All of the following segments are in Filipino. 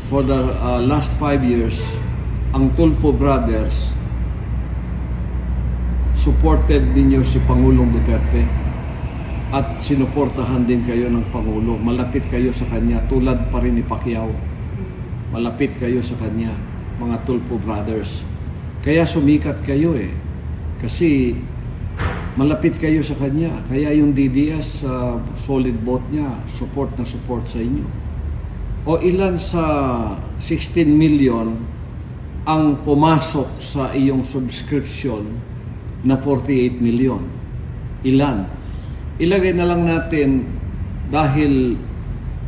for the last 5 years, ang Tulfo Brothers supported ninyo si Pangulong Duterte at sinuportahan din kayo ng Pangulo. Malapit kayo sa kanya, tulad pa rin ni Pacquiao. Malapit kayo sa kanya, mga Tulfo Brothers. Kaya sumikat kayo kasi malapit kayo sa kanya. Kaya yung DDS, solid vote niya, support na support sa inyo. O ilan sa 16 million ang pumasok sa iyong subscription na 48 million? Ilan? Ilagay na lang natin, dahil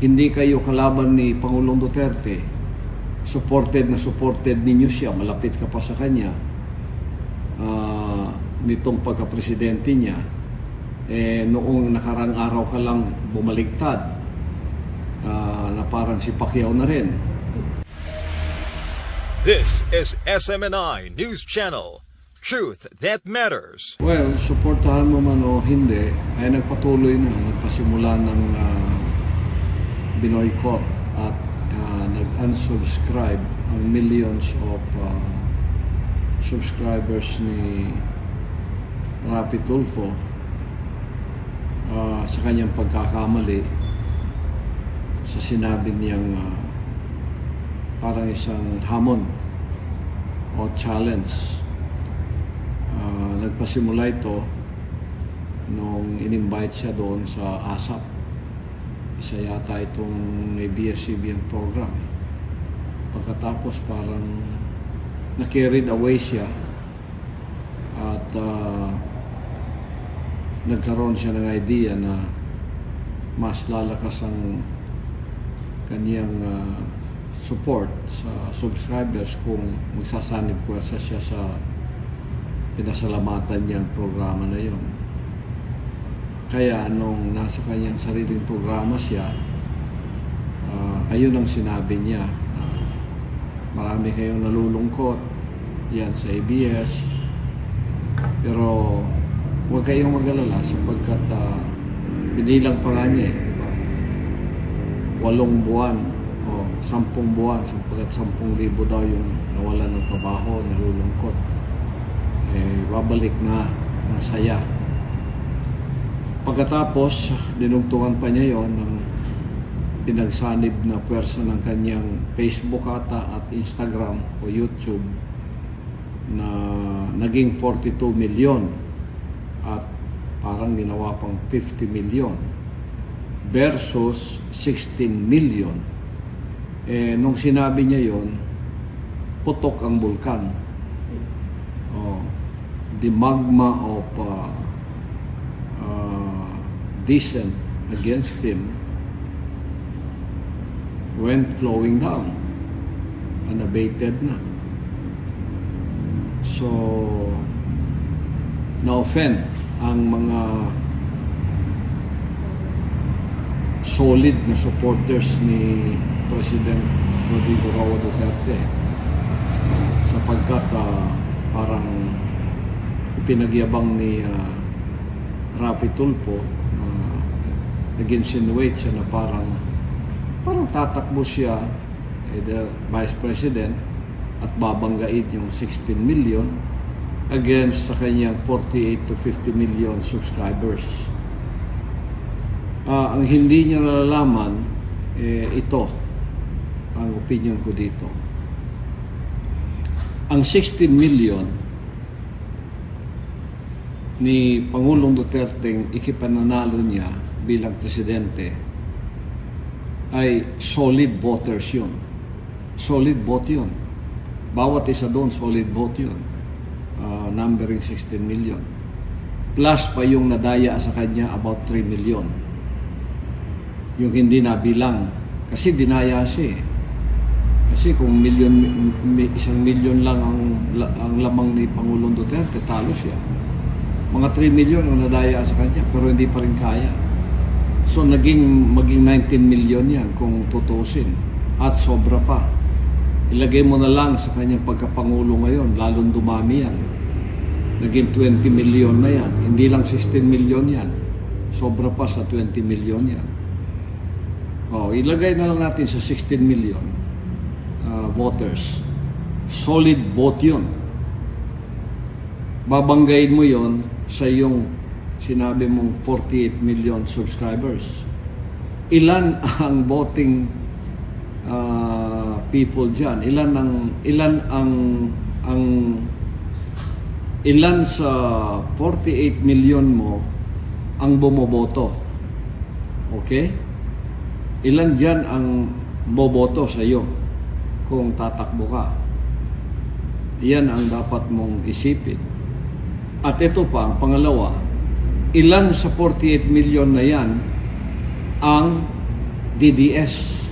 hindi kayo kalaban ni Pangulong Duterte, supported na supported ninyo siya, malapit ka pa sa kanya, nitong pagka-presidente niya, noong nakarang araw ka lang bumaligtad, na parang si Pacquiao na rin. This is SMNI News Channel. Truth that matters. Well, supportahan mo man o hindi, ay nagpatuloy na, nagpasimula ng binoykot at nag-unsubscribe ang millions of subscribers ni Rapi Tulfo sa kanyang pagkakamali sa sinabi niyang parang isang hamon o challenge. Nagpasimula ito nung in-invite siya doon sa ASAP. Isa yata itong ABS-CBN program. Pagkatapos parang na-carried away siya at nagkaroon siya ng idea na mas lalakas ang kanyang support sa subscribers kung magsasanib puwersa siya sa pinasalamatan niyang programa na yon. Kaya nung nasa kanyang sariling programa siya, ayun ang sinabi niya, marami kayong nalulungkot yan sa ABS, pero huwag kayong mag-alala sapagkat binilang pa nga niya diba? 8 buwan o 10 buwan, sapagkat 10,000 daw yung nawalan ng trabaho, nalulungkot, babalik na masaya. Pagkatapos, dinugtungan pa niya yon ng pinagsanib na pwersa ng kanyang Facebook ata at Instagram o YouTube na naging 42 million at parang ginawa pang 50 million versus 16 million. Nung sinabi niya yon, putok ang bulkan. The magma of dissent against him went flowing down, unabated na. So, na-offend ang mga solid na supporters ni President Rodrigo Roa Duterte sapagkat parang ipinagyabang ni Rapi Tulfo, nag-insinuate siya na parang tatakbo siya either Vice President at babanggain yung 16 million against sa kanyang 48 to 50 million subscribers. Ang hindi niya nalalaman, ito ang opinion ko dito. Ang 16 million ni Pangulong Duterte ikipananalo niya bilang presidente ay solid voters yun. Solid vote yun. Bawat isa doon, solid vote yun. Numbering 16 million. Plus pa yung nadaya sa kanya about 3 million. Yung hindi nabilang. Kasi dinaya siya. Kasi kung 1 million lang ang lamang ni Pangulong Duterte, talo siya. Mga 3 million ang nadaya sa kanya, pero hindi pa rin kaya. So maging 19 million yan kung tutusin. At sobra pa. Ilagay mo na lang sa kanyang pagkapangulo ngayon, lalong dumami yan. Naging 20 million na yan. Hindi lang 16 million yan. Sobra pa sa 20 million yan. Ilagay na lang natin sa 16 million. voters. Solid vote yun. Babanggain mo yon sa yung sinabi mong 48 million subscribers. Ilan ang voting people diyan? Ilan sa 48 million mo ang bumoboto? Okay? Ilan diyan ang boboto sa iyo kung tatakbo ka? Yan ang dapat mong isipin. At ito pa, ang pangalawa, ilan sa 48 million na yan ang DDS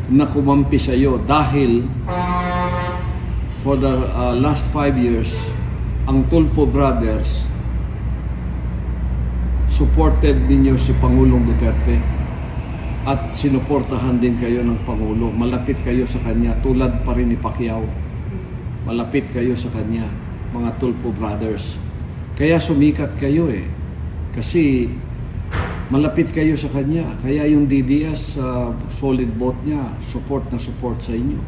na kumampi sa iyo dahil for the last 5 years, ang Tulfo Brothers supported ninyo si Pangulong Duterte at sinuportahan din kayo ng Pangulo. Malapit kayo sa kanya, tulad pa rin ni Pacquiao. Malapit kayo sa kanya, mga Tulfo Brothers. Kaya sumikat kayo kasi malapit kayo sa kanya. Kaya yung DDS, solid vote niya, support na support sa inyo.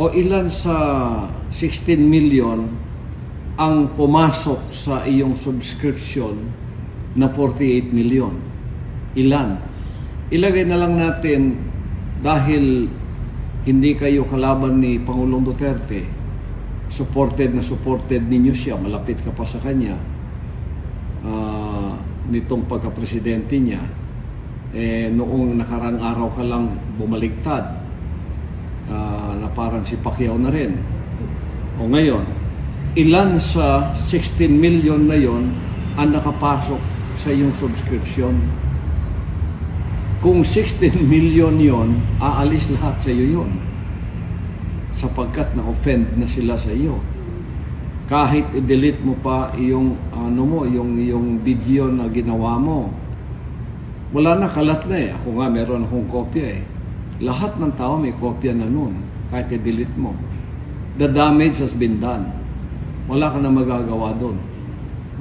O ilan sa 16 million ang pumasok sa iyong subscription na 48 million? Ilan? Ilagay na lang natin dahil hindi kayo kalaban ni Pangulong Duterte, supported ninyo siya, malapit ka pa sa kanya, nitong pagka-presidente niya, noong nakarang araw ka lang bumaligtad, na parang si Pacquiao na rin. O ngayon, ilan sa 16 million na yon ang nakapasok sa iyong subscription? Kung 16 million yon, aalis lahat sa iyo yon, sapagkat na-offend na sila sa iyo. Kahit i-delete mo pa yung yung video na ginawa mo, wala na, kalat na Ako nga, meron akong kopya Lahat ng tao may kopya na nun, kahit i-delete mo. The damage has been done. Wala ka na magagawa doon.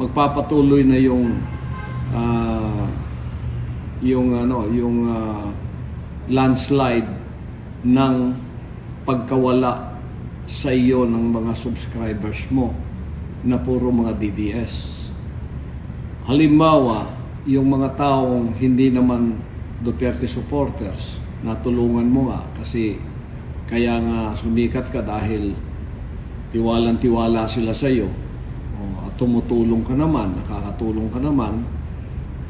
Magpapatuloy na yung landslide ng pagkawala sa iyo ng mga subscribers mo na puro mga DDS. Halimbawa, yung mga taong hindi naman Duterte supporters, natulungan mo nga kasi kaya nga sumikat ka dahil tiwalang-tiwala sila sa iyo. At tumutulong ka naman, nakakatulong ka naman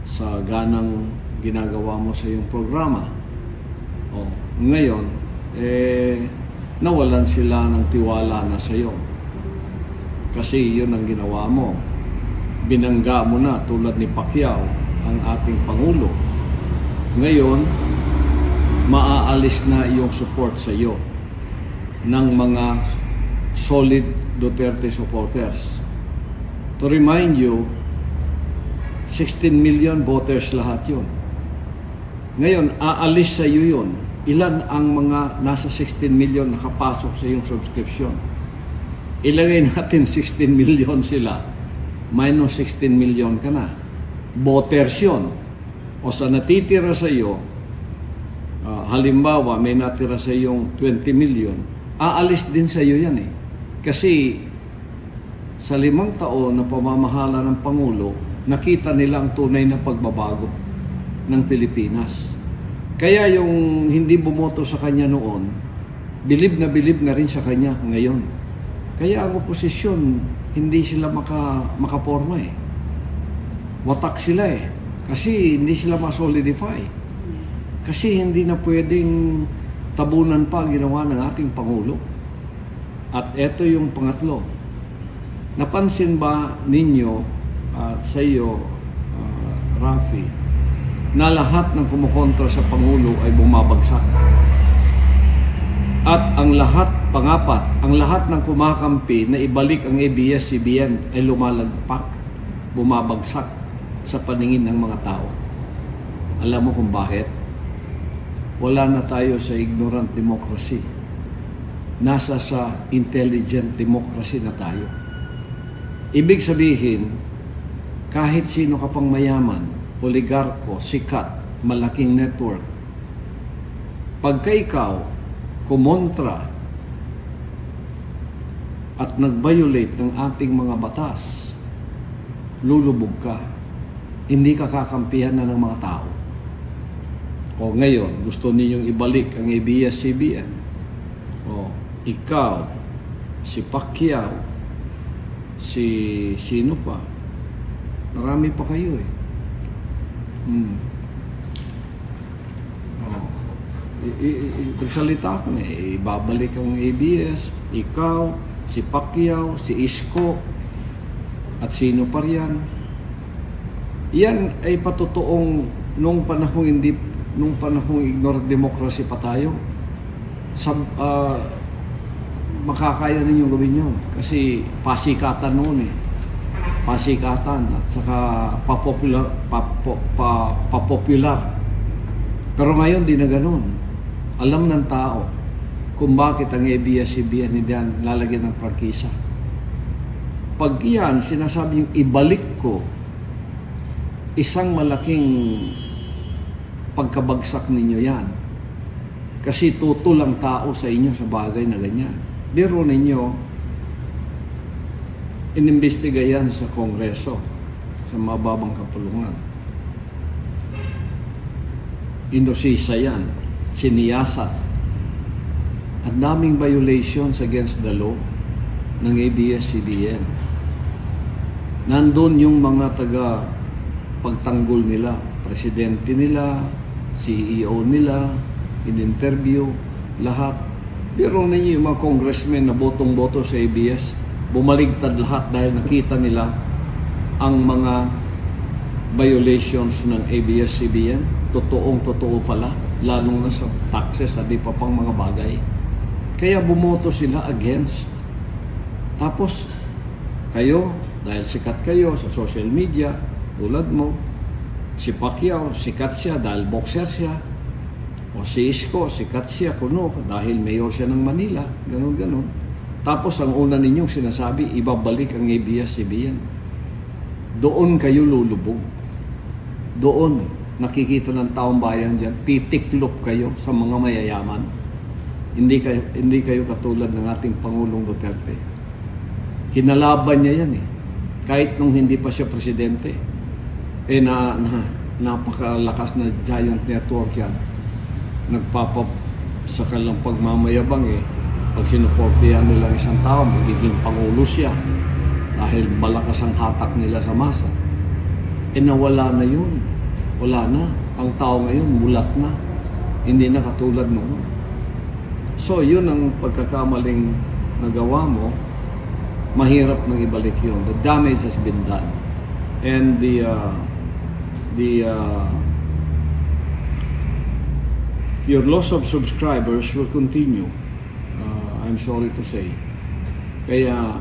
sa ganang ginagawa mo sa iyong programa. Ngayon, nawalan sila ng tiwala na sa iyo. Kasi yun ang ginawa mo. Binangga mo na tulad ni Pacquiao ang ating Pangulo. Ngayon, maaalis na iyong support sa iyo ng mga solid Duterte supporters. To remind you, 16 million voters lahat yun. Ngayon, aalis sa iyo yun. Ilan ang mga nasa 16 million nakapasok sa iyong subscription? Ilagay natin 16 million sila. Minus 16 million ka na. Voters yun. O sa natitira sa iyo, halimbawa may natira sa iyong 20 million, aalis din sa iyo yan Kasi sa 5 taon na pamamahala ng Pangulo, nakita nila ang tunay na pagbabago ng Pilipinas. Kaya yung hindi bumoto sa kanya noon, bilib na rin sa kanya ngayon. Kaya ang oposisyon, hindi sila makaporma Watak sila Kasi hindi sila ma-solidify. Kasi hindi na pwedeng tabunan pa ang ginawa ng ating Pangulo. At eto yung pangatlo. Napansin ba ninyo at sa iyo, Rafi, na lahat ng kumukontra sa Pangulo ay bumabagsak? At ang lahat, pangapat, ang lahat ng kumakampi na ibalik ang ABS-CBN ay lumalagpak, bumabagsak sa paningin ng mga tao. Alam mo kung bakit? Wala na tayo sa ignorant democracy. Nasa sa intelligent democracy na tayo. Ibig sabihin, kahit sino ka pang mayaman, oligarko, sikat, malaking network, pagka ikaw kumontra at nag-violate ng ating mga batas, lulubog ka. Hindi ka kakampihan na ng mga tao. O ngayon, gusto ninyong ibalik ang ABS-CBN. O ikaw, si Pacquiao, si sino pa? Marami pa kayo eh. Pagsalita ka na eh, ibabalik ang ABS, ikaw, si Pacquiao, si Isko, at sino pa riyan. Yan ay patotoong nung panahong ignore democracy pa tayo. Makakaya ninyong gawin yun. Kasi pasikatan noon eh. Pasikatan at saka papopular. Pero ngayon di na ganun. Alam ng tao kung bakit ang ABS-CBN hindi yan lalagyan ng prangkisa. Pag yan, sinasabi yung ibalik ko, isang malaking pagkabagsak ninyo yan. Kasi tutol ang tao sa inyo sa bagay na ganyan. Biro ninyo, inimbestiga yan sa Kongreso, sa mababang kapulungan. Inosisa yan, siniyasat. At daming violations against the law ng ABS-CBN. Nandun yung mga taga pagtanggol nila, presidente nila, CEO nila, in-interview, lahat. Pero ninyo yung mga congressmen na botong-boto sa ABS, bumaligtad lahat dahil nakita nila ang mga violations ng ABS-CBN. Totoong-totoo pala, lalong na sa taxes at di pa pang mga bagay. Kaya bumoto sila against. Tapos, kayo, dahil sikat kayo sa social media, tulad mo, si Pacquiao, sikat siya dahil boxer siya. O si Isko, sikat siya kuno dahil mayor siya ng Manila. Ganon-ganon. Tapos ang una ninyong sinasabi, ibabalik ang ABS-CBN. Doon kayo lulubog. Doon, nakikita ng taong bayan dyan, titiklop kayo sa mga mayayaman. Hindi kayo katulad ng ating Pangulong Duterte. Kinalaban niya yan eh. Kahit nung hindi pa siya presidente, napakalakas na giant network yan. Sa kanilang pagmamayabang eh. Pag sinuportihan nila isang tao, magiging Pangulo siya. Dahil malakas ang hatak nila sa masa. Nawala na yun. Wala na. Ang tao ngayon, mulat na. Hindi na katulad noon. So, yun ang pagkakamaling nagawa mo. Mahirap nang ibalik yun. The damage has been done. And your loss of subscribers will continue. I'm sorry to say. Kaya,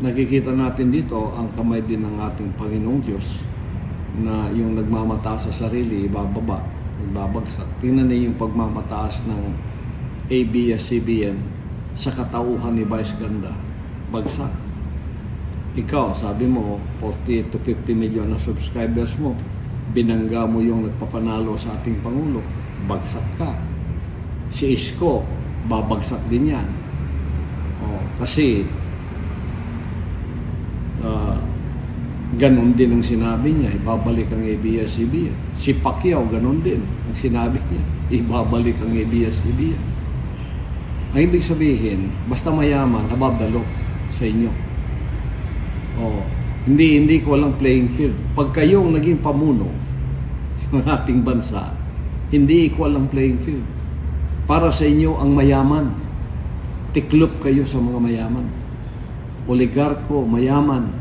nakikita natin dito ang kamay din ng ating Panginoong Diyos na yung nagmamataas sa sarili, ibababa, nagbabagsak. Tingnan niyo yung pagmamataas ng ABS-CBN sa katauhan ni Vice Ganda. Bagsak. Ikaw, sabi mo, 40 to 50 million na subscribers mo, binangga mo yung nagpapanalo sa ating Pangulo, bagsak ka. Si Isko, babagsak din yan. Kasi ganon din ang sinabi niya, ibabalik ang ABS-CBN. Si Pacquiao, ganon din ang sinabi niya, ibabalik ang ABS-CBN. Ang ibig sabihin, basta mayaman, above the law sa inyo. Hindi ko walang playing field. Pag kayong naging pamuno ng ating bansa, hindi equal ang playing field. Para sa inyo ang mayaman. Tiklop kayo sa mga mayaman. Oligarko, mayaman.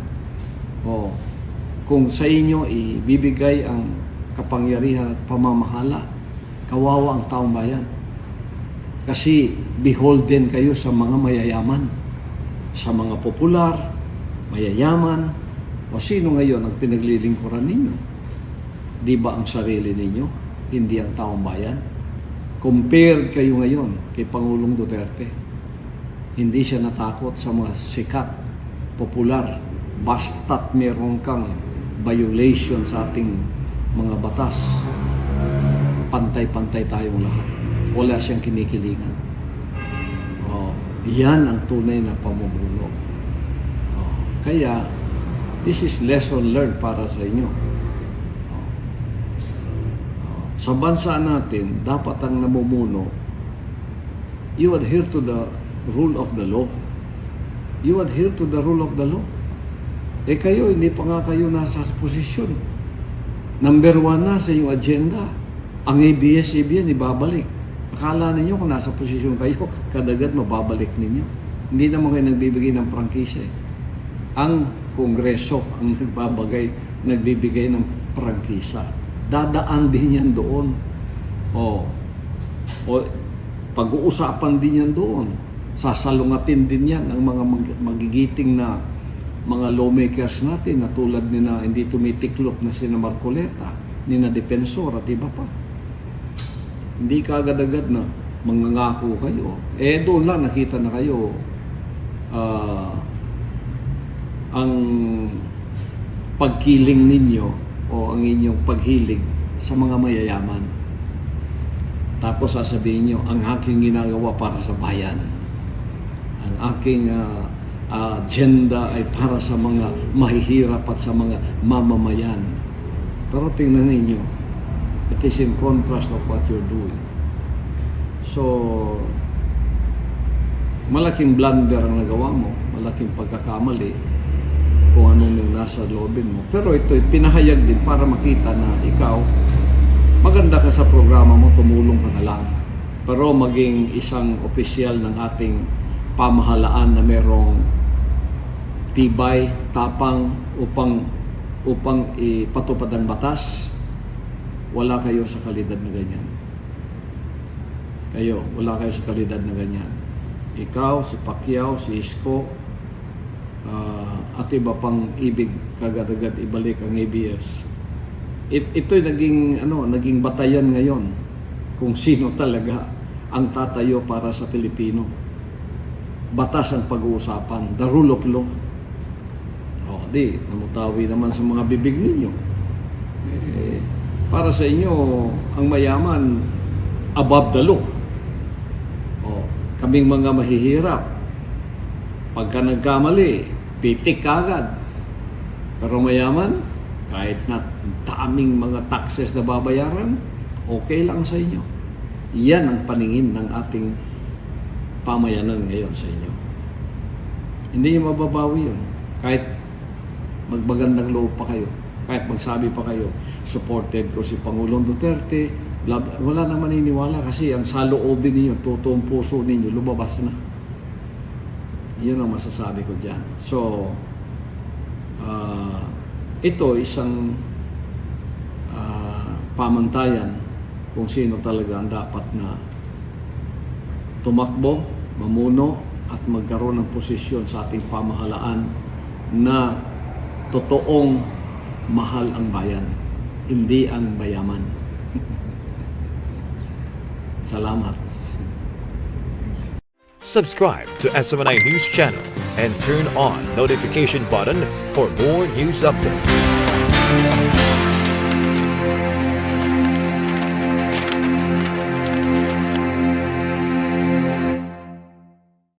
Kung sa inyo ibibigay ang kapangyarihan at pamamahala, kawawa ang taong bayan. Kasi beholden kayo sa mga mayayaman, sa mga popular, mayayaman, o sino ngayon ang pinaglilingkuran ninyo? Di ba ang sarili ninyo? Hindi ang taong bayan? Compare kayo ngayon kay Pangulong Duterte. Hindi siya natakot sa mga sikat, popular, basta't meron kang violation sa ating mga batas. Pantay-pantay tayong lahat. wala siyang kinikilingan. Yan ang tunay na pamumuno. Kaya, this is lesson learned para sa inyo. Sa bansa natin, dapat ang namumuno, you adhere to the rule of the law. You adhere to the rule of the law. Kayo, hindi pa nga kayo nasa posisyon. Number 1 na sa inyong agenda. Ang ABS-CBN, ibabalik. Akala ninyo kung nasa posisyon kayo, kadagad mababalik ninyo. Hindi naman kayo nagbibigay ng prangkisa. Ang Kongreso ang nagbibigay ng prangkisa. Dadaan din yan doon. O pag-uusapan din yan doon. Sasalungatin din yan ang mga magigiting na mga lawmakers natin na tulad ni na hindi tumitiklop na sina Marcoleta, ni na Defensor at iba pa. Hindi ka agad-agad na mangangako kayo. Doon lang nakita na kayo ang pagkiling ninyo o ang inyong paghilig sa mga mayayaman. Tapos sasabihin nyo, ang aking ginagawa para sa bayan. Ang aking agenda ay para sa mga mahihirap at sa mga mamamayan. Pero tingnan ninyo, it is in contrast of what you're doing. So, malaking blunder ang nagawa mo, malaking pagkakamali kung anong nasa loobin mo. Pero ito'y pinahayag din para makita na ikaw, maganda ka sa programa mo, tumulong ka na lang. Pero maging isang opisyal ng ating pamahalaan na merong tibay, tapang upang ipatupad ang batas, wala kayo sa kalidad na ganyan. Wala kayo sa kalidad na ganyan. Ikaw, si Pacquiao, si Isko, at iba pang ibig kagad-agad ibalik ang ABS. Ito'y naging batayan ngayon kung sino talaga ang tatayo para sa Pilipino. Batas ang pag-uusapan, the rule of law. Namutawi naman sa mga bibig ninyo. Para sa inyo, ang mayaman, above the law. Kaming mga mahihirap, pagka nagkamali, pitik agad. Pero mayaman, kahit na daming mga taxes na babayaran, okay lang sa inyo. Yan ang paningin ng ating pamayanan ngayon sa inyo. Hindi nyo mababawi yun. Kahit magbagandang loob pa kayo, kahit magsabi pa kayo, supported ko si Pangulong Duterte, wala na maniniwala kasi ang saloobin ninyo, totoong puso ninyo, lumabas na. Yun ang masasabi ko dyan. So, ito isang pamantayan kung sino talaga ang dapat na tumakbo, mamuno, at magkaroon ng posisyon sa ating pamahalaan na totoong mahal ang bayan, hindi ang bayaman. Salamat. Subscribe to SMNI News Channel and turn on notification button for more news updates.